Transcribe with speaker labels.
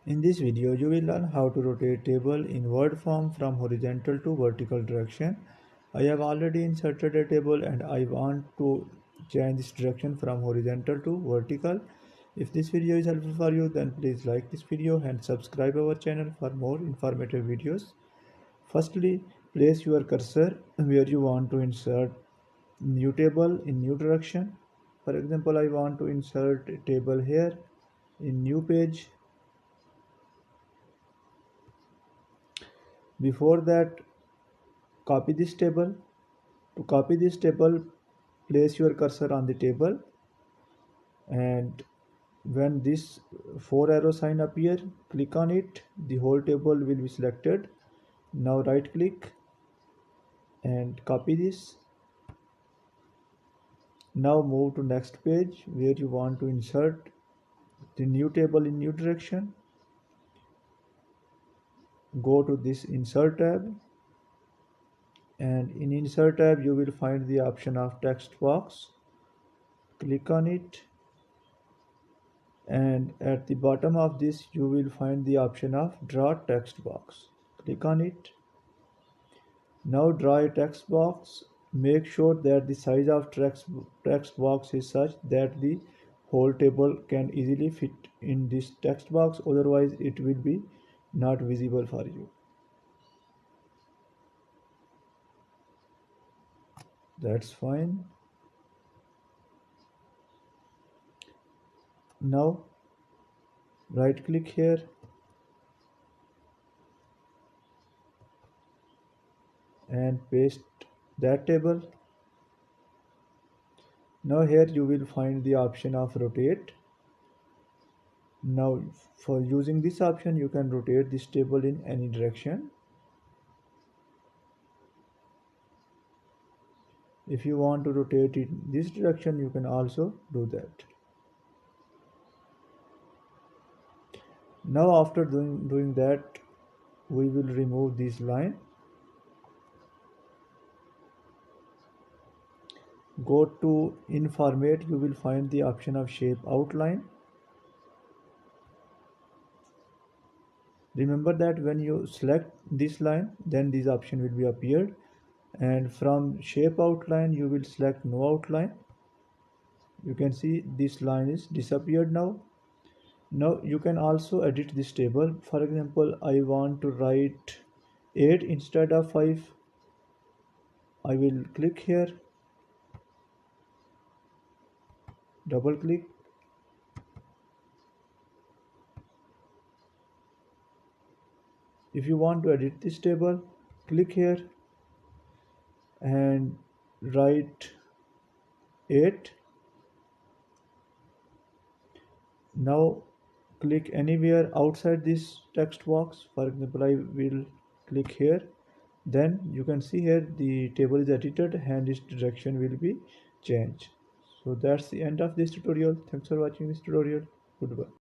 Speaker 1: In this video, you will learn how to rotate table in word form from horizontal to vertical direction. I have already inserted a table and I want to change this direction from horizontal to vertical. If this video is helpful for you, then please like this video and subscribe our channel for more informative videos. Firstly, place your cursor where you want to insert new table in new direction. For example, I want to insert a table here in new page. Before that, copy this table. To copy this table, place your cursor on the table, and when this four arrow sign appear, click on it. The whole table will be selected. Now right click and copy this. Now move to next page where you want to insert the new table in new direction. Go to this insert tab, and in insert tab you will find the option of text box. Click on it, and at the bottom of this you will find the option of draw text box. Click on it. Now draw a text box. Make sure that the size of text box is such that the whole table can easily fit in this text box, otherwise it will be not visible for you. That's fine. Now right click here and paste that table. Now here you will find the option of rotate. Now for using this option you can rotate this table in any direction. If you want to rotate it in this direction, you can also do that. Now after doing that, we will remove this line. Go to in format, you will find the option of shape outline. Remember that when you select this line, then this option will be appeared, and from shape outline you will select no outline. You can see this line is disappeared now. Now you can also edit this table. For example, I want to write 8 instead of 5. I will click here, double click. If you want to edit this table, click here and write 8. Now click anywhere outside this text box. For example, I will click here. Then you can see here the table is edited and its direction will be changed. So that's the end of this tutorial. Thanks for watching this tutorial. Goodbye.